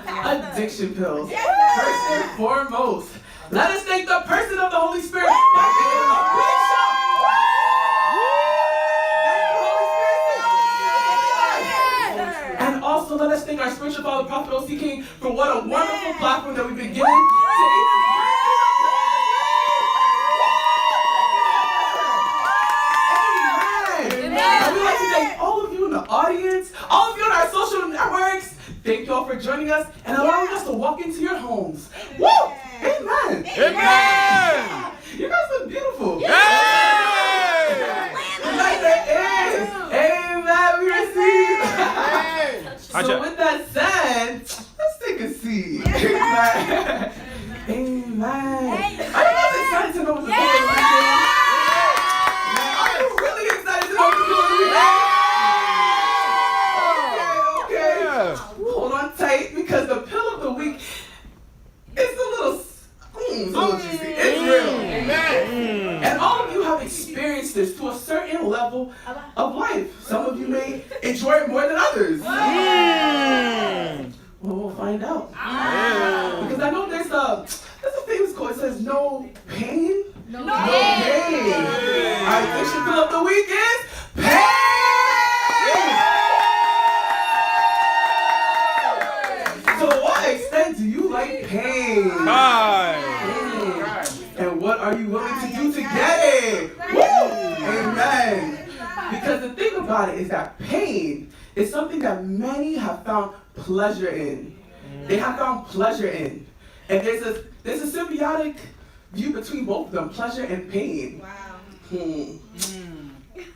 Addiction pills. First and foremost, let us thank the person of the Holy Spirit by giving him a big shout. And also let us thank our spiritual father, Prophet O.C. King, for what a wonderful platform that we've been given to even and we'd like to thank all of you in the audience, all of you on our social networks. Thank you all for joining us and allowing us to walk into your homes. Woo! Amen. Amen. You guys look beautiful. Like that is. Amen. We receive. So with that said, let's take a seat. Amen. Amen. Are you guys excited to know what the Lord is doing? Are you really excited to know what the Lord is doing? Okay. Hold on tight because the pill of the week is a little juicy. It's real. Amen. And all of you have experienced this to a certain level of life. Some of you may enjoy it more than others. Well, we'll find out. Because I know there's a famous quote. It says, no pain, no gain. Our addiction pill of the week is pain. So what extent do you like pain? And what are you willing to do to get it? Woo! Amen. Because the thing about it is that pain is something that many have found pleasure in. They have found pleasure in. And there's a symbiotic view between both of them, pleasure and pain. Wow.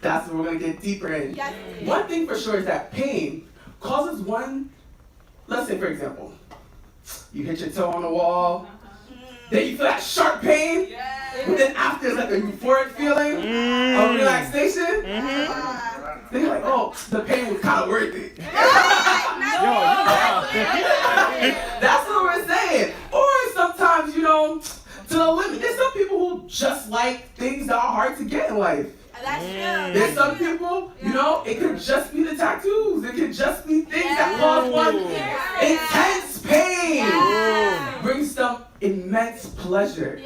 That's what we're going to get deeper in. Yes. One thing for sure is that pain causes one, let's say for example, you hit your toe on the wall, then you feel that sharp pain, but then after it's like a euphoric feeling of relaxation. Then you're like, oh, the pain was kind of worth it. That's what we're saying. Or sometimes, to the limit. There's some people who just like things that are hard to get in life. That's true. There's some people, it could just be the tattoos. It could just be things that cause one intense pain. Brings them immense pleasure.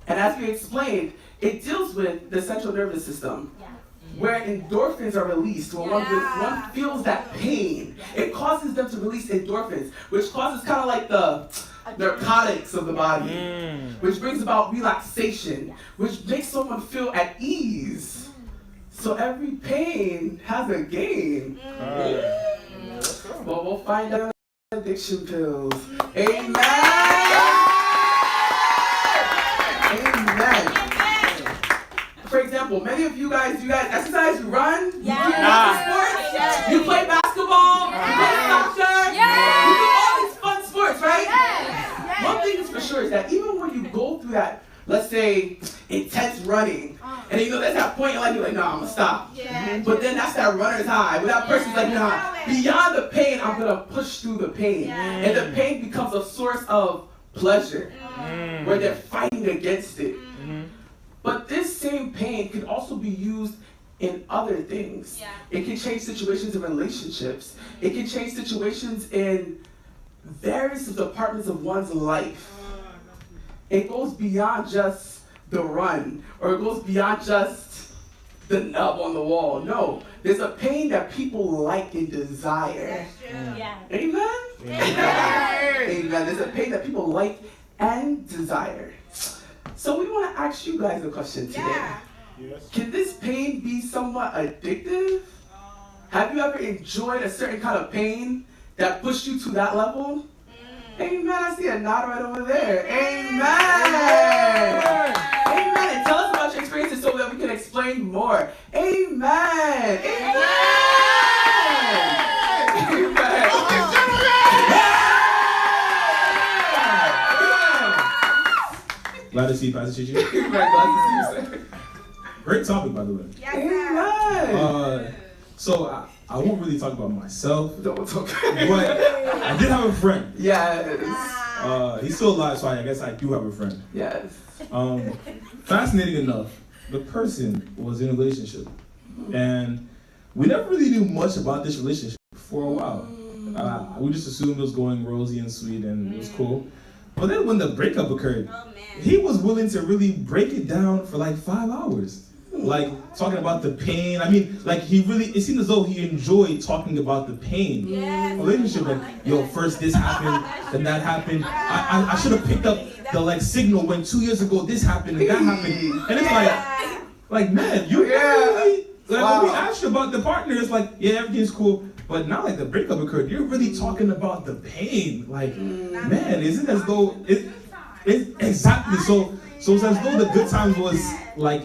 And as we explained, it deals with the central nervous system, where endorphins are released when one feels that pain. It causes them to release endorphins, which causes kind of like the narcotics of the body, which brings about relaxation, which makes someone feel at ease. So every pain has a gain. Well, we'll find out addiction pills. Amen. Amen. For example, many of you guys exercise, you run, you do sports, you play basketball, you play soccer, you do all these fun sports, right? One thing is for sure is that even when you go through that, let's say, intense running, and there's that point in life you're like, no, I'm gonna stop. But then that's that runner's high, where that person's like, nah, beyond the pain, I'm gonna push through the pain. And the pain becomes a source of pleasure, where they're fighting against it. But this same pain can also be used in other things. It can change situations in relationships. It can change situations in various departments of one's life. It goes beyond just the run, or it goes beyond just the nub on the wall. No, there's a pain that people like and desire. Amen? Amen. There's a pain that people like and desire. So we want to ask you guys a question today. Can this pain be somewhat addictive? Have you ever enjoyed a certain kind of pain that pushed you to that level? Amen. I see a nod right over there. Amen. Amen. And tell us about your experiences so that we can explain more. Amen. Amen. Glad to see you, Pastor Chichi. Glad to see you, sir. Great topic, by the way. Amen. So I won't really talk about myself. Don't talk. But I did have a friend. Yes. He's still alive, so I guess I do have a friend. Yes. Fascinating enough, the person was in a relationship. And we never really knew much about this relationship for a while. We just assumed it was going rosy and sweet and it was cool. But then when the breakup occurred, he was willing to really break it down for like 5 hours. Like talking about the pain. I mean, like it seemed as though he enjoyed talking about the pain. Relationship, like, yo, first this happened, then that happened. I should have picked up the like signal when 2 years ago this happened and that happened. And it's like man, you really, like when we asked you about the partner, it's like, yeah, everything's cool. But now like the breakup occurred, you're really talking about the pain. Like, man, isn't it as though it exactly so it's as though the good times was like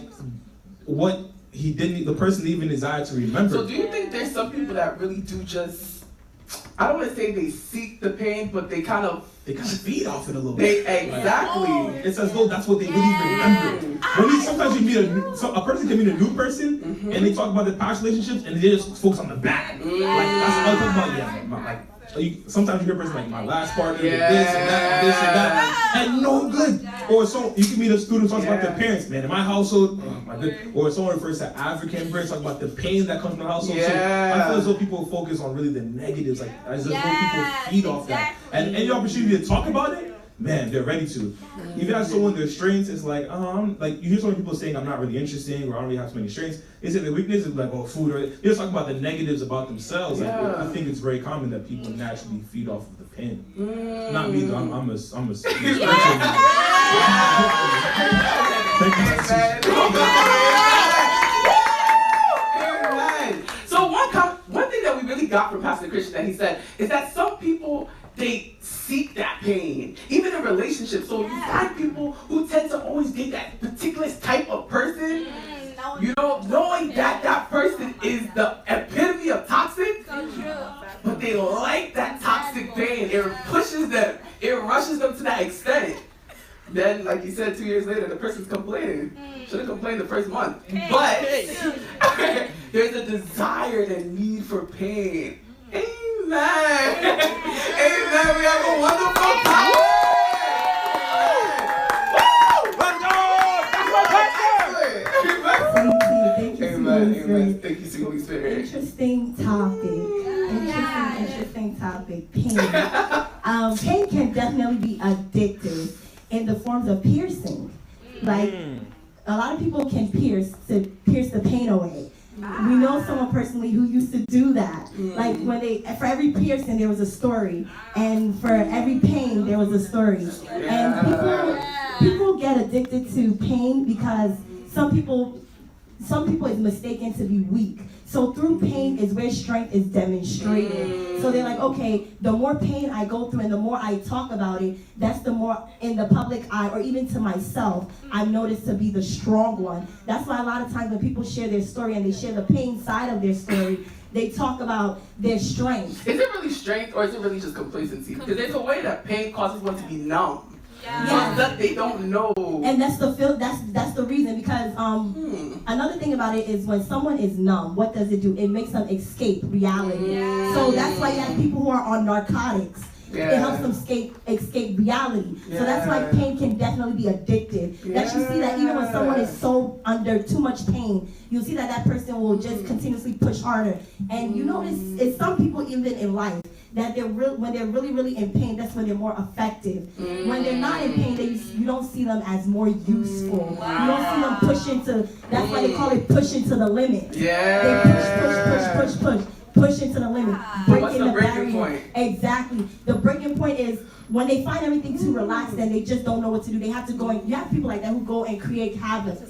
what the person didn't even desire to remember. So do you think there's some people that really do just, I don't want to say they seek the pain, but they kind of feed off it a little bit. Exactly. It's as though that's what they really remember. Sometimes you meet a person can meet a new person and they talk about their past relationships and they just focus on the back. Like that's all talking about. Sometimes you hear a person like my last partner did this and that, and no good. Or so you can meet a student talking about their parents, man. In my household, oh my good. Or someone refers to African parents talking about the pain that comes from the household. So I feel as though people focus on really the negatives, like as though people feed off that. And any opportunity to talk about it, man, they're ready to. Even as someone their strengths, it's like you hear so many people saying I'm not really interesting or I don't really have so many strengths. Is it the weakness? It's like, oh, food, or they just talk about the negatives about themselves. Like, I think it's very common that people naturally feed off of the pain. Not me though. I'm a Thank you. So one thing that we really got from Pastor Christian that he said is that some people, they seek that pain, even in relationships. So you find people who tend to always date that particular type of person, you know, knowing that that person is the epitome of toxic, but they like that toxic pain. It pushes them, it rushes them to that extent. Then, like you said, 2 years later, the person's complaining. Should have complained the first month. But there's a desire and a need for pain. Amen. Amen. We have a wonderful time. Let's go. That's my pastor. Amen. Thank you, Holy Spirit. Interesting topic. Pain. Pain can definitely be addictive in the forms of piercing. Like a lot of people can pierce the pain away. We know someone personally who used to do that. Like for every piercing there was a story, and for every pain there was a story. And people get addicted to pain because some people is mistaken to be weak. So through pain is where strength is demonstrated. So they're like, okay, the more pain I go through and the more I talk about it, that's the more in the public eye or even to myself, I'm noticed to be the strong one. That's why a lot of times when people share their story and they share the pain side of their story, they talk about their strength. Is it really strength or is it really just complacency? Because there's a way that pain causes one to be numb. That they don't know. And that's the reason, because another thing about it is when someone is numb, what does it do? It makes them escape reality. So that's why you have people who are on narcotics. It helps them escape reality. So that's why pain can definitely be addictive. That you see that even when someone is so under too much pain, you'll see that person will just continuously push harder. And you notice it's some people even in life that when they're really, really in pain, that's when they're more effective. When they're not in pain, you don't see them as more useful. You don't see them push into, that's why they call it push into the limit. They push into the limit. What's the breaking point? Exactly. The breaking point is when they find everything too relaxed and they just don't know what to do. They have to go and you have people like that who go and create habits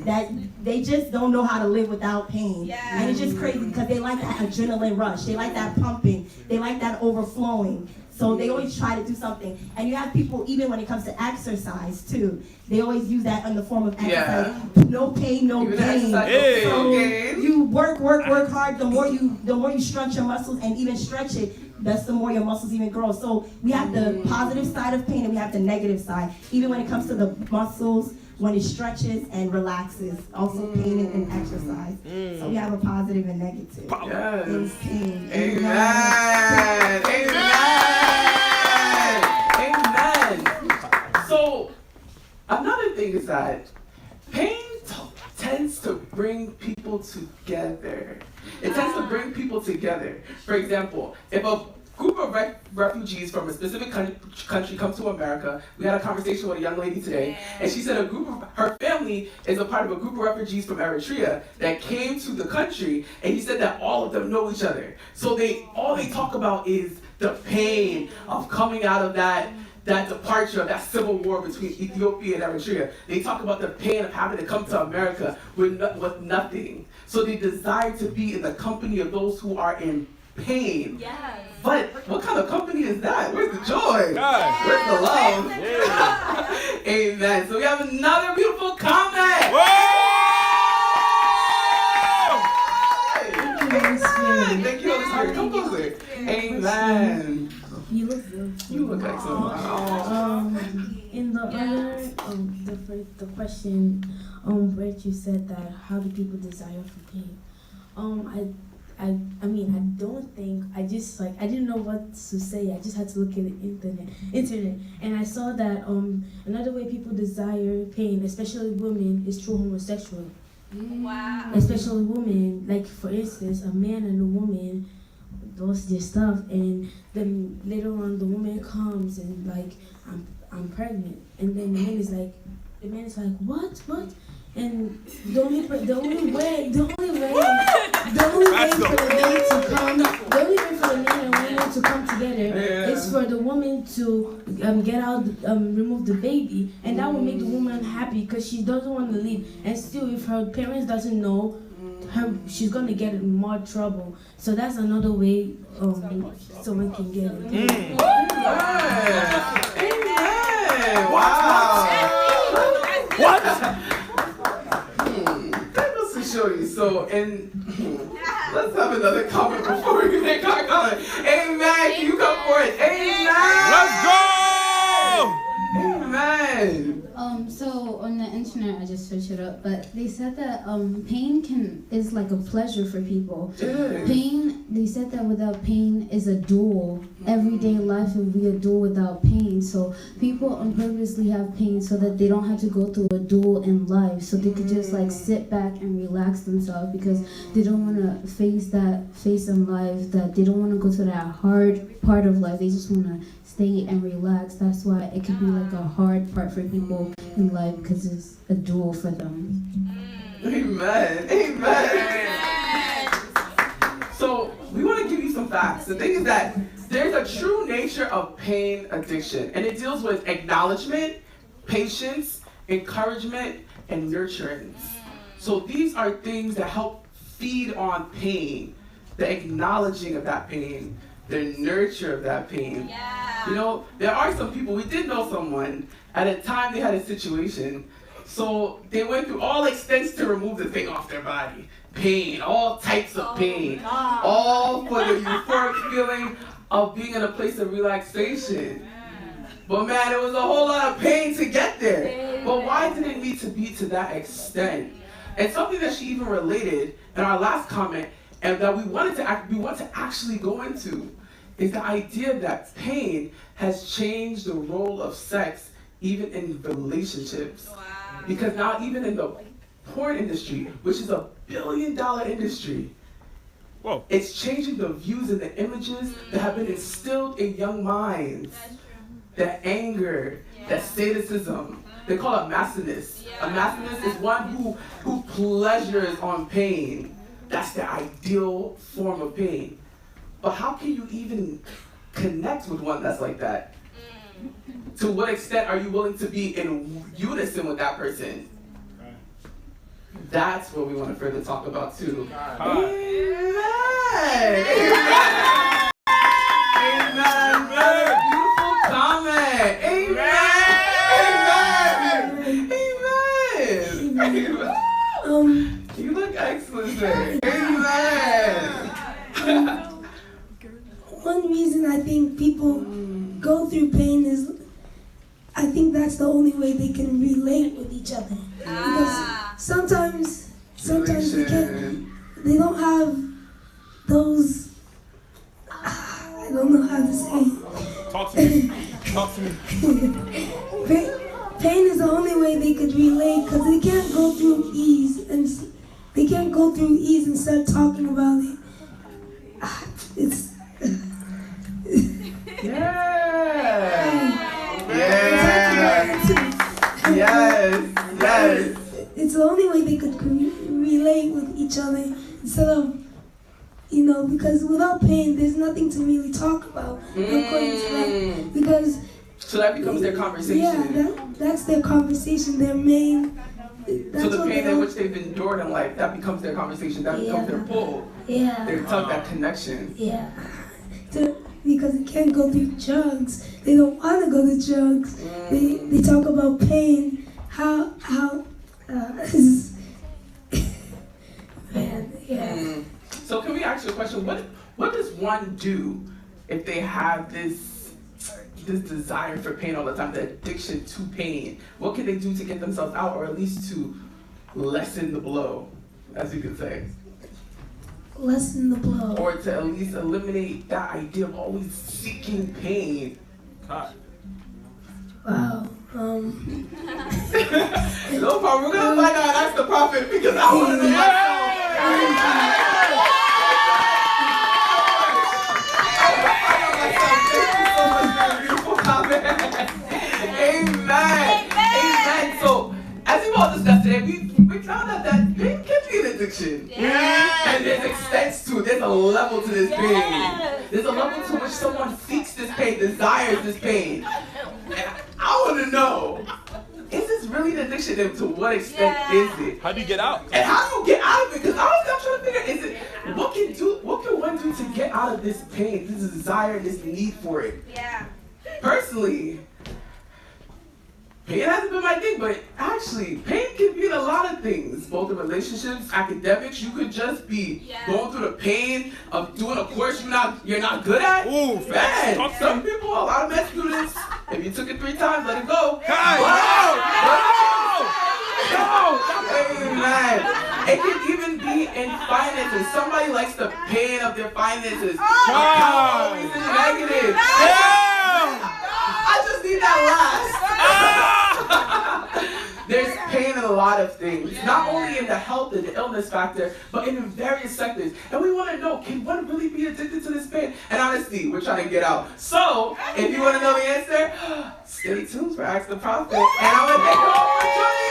that they just don't know how to live without pain. And it's just crazy because they like that adrenaline rush. They like that pumping. They like that overflowing. So they always try to do something. And you have people, even when it comes to exercise too, they always use that in the form of exercise. No pain, no gain. So you work hard. The more you stretch your muscles and even stretch it, that's the more your muscles even grow. So we have the positive side of pain and we have the negative side. Even when it comes to the muscles, when it stretches and relaxes, also pain and exercise. So we have a positive and negative. Yes. Pain. Amen. So another thing is that pain tends to bring people together. It tends to bring people together. For example, if group of refugees from a specific country come to America. We had a conversation with a young lady today, and she said her family is a part of a group of refugees from Eritrea that came to the country, and he said that all of them know each other. So all they talk about is the pain of coming out of that departure of that civil war between Ethiopia and Eritrea. They talk about the pain of having to come to America with nothing. So they desire to be in the company of those who are in pain. Yes. But what kind of company is that? Where's the joy? Yes. Where's the love? Yes. Amen. So we have another beautiful comment. Amen. Thank you, Holy Spirit. Come closer. Amen. You look good. You look excellent. In the other, the question, where you said that how do people desire for pain? I mean, I don't think, I didn't know what to say. I just had to look at the internet, and I saw that another way people desire pain, especially women, is through homosexual. Wow. Especially women, like for instance, a man and a woman does their stuff, and then later on the woman comes and like, I'm pregnant, and then the man is like, what? And the only way for the man and woman to come together is for the woman to get out, remove the baby, and that will make the woman happy because she doesn't want to leave. And still, if her parents doesn't know, she's gonna get in more trouble. So that's another way someone can get it. Amen. Wow. What? Show you. So, let's have another comment before we make our comment. Amen. Can you come for it? Amen. Let's go. Amen. So on the internet, I just searched it up, but they said that pain is like a pleasure for people. Pain, they said that without pain is a duel. Everyday life will be a duel without pain. So people purposely have pain so that they don't have to go through a duel in life. So they could just like sit back and relax themselves because they don't want to face in life, that they don't want to go to that hard part of life. They just want to stay and relax. That's why it could be like a hard part for people in life because it's a duel for them. Amen. Amen. So we want to give you some facts. The thing is that there's a true nature of pain addiction, and it deals with acknowledgement, patience, encouragement, and nurturance. So these are things that help feed on pain, the acknowledging of that pain, the nurture of that pain. Yeah. You know, there are some people, we did know someone, at a time they had a situation, so they went through all extents to remove the thing off their body. Pain, all types of pain, all for the euphoric feeling of being in a place of relaxation. But man, it was a whole lot of pain to get there. But why did it need to be to that extent? And something that she even related in our last comment, and that we want to actually go into, is the idea that pain has changed the role of sex even in relationships. Wow. Because now even in the porn industry, which is $1 billion industry, whoa, it's changing the views and the images that have been instilled in young minds. That anger, that sadism. They call it masochism. A masochist is one who pleasures on pain. That's the ideal form of pain. But how can you even connect with one that's like that? To what extent are you willing to be in unison with that person? That's what we want to further talk about too. Amen. Amen. Amen. Brother, beautiful comment. Amen. Amen. Amen. You look excellent, sir. Amen. One reason I think people go through pain is I think that's the only way they can relate with each other. Because sometimes they don't have those, I don't know how to say it. Talk to me. Pain is the only way they could relate because they can't go through ease and start talking about it. Yes. It's the only way they could relate with each other instead of, because without pain, there's nothing to really talk about. According to that, because so that becomes their conversation. Yeah, that's their conversation. Their main. So the pain in which they've endured in life, that becomes their conversation. That becomes their pull. Yeah. Their tug, that connection. Yeah. Because they can't go through drugs. They don't want to go to drugs. They talk about pain. How man, yeah. So can we ask you a question? What does one do if they have this desire for pain all the time, the addiction to pain? What can they do to get themselves out, or at least to lessen the blow, as you could say? Lessen the blow. Or to at least eliminate that idea of always seeking pain. Wow. No problem. We're gonna find out and ask the prophet because I want to know myself. Amen. So, as we've all discussed today, we found out that pain can be an addiction. And there's extents to it. There's a level to this pain. There's a level to which someone seeks this pain, desires this pain. And I want to know, is this really an addiction, and to what extent is it? How do you get out? And how do you get out of it? Because I'm trying to figure, what can one do to get out of this pain, this desire, this need for it? Yeah. Personally, pain hasn't been my thing, but actually, pain can be in a lot of things, both in relationships, academics. You could just be going through the pain of doing a course you're not good at. Ooh, man, some people, a lot of med students, if you took it 3 times, let it go. Amen. It can even be in finances. Somebody likes the pain of their finances. Account always is negative. I just need that last. There's pain in a lot of things, not only in the health and the illness factor, but in various sectors. And we want to know, can one really be addicted to this pain? And honestly, we're trying to get out. So, if you want to know the answer, stay tuned for Ask the Prophet. And I want to thank you all for joining.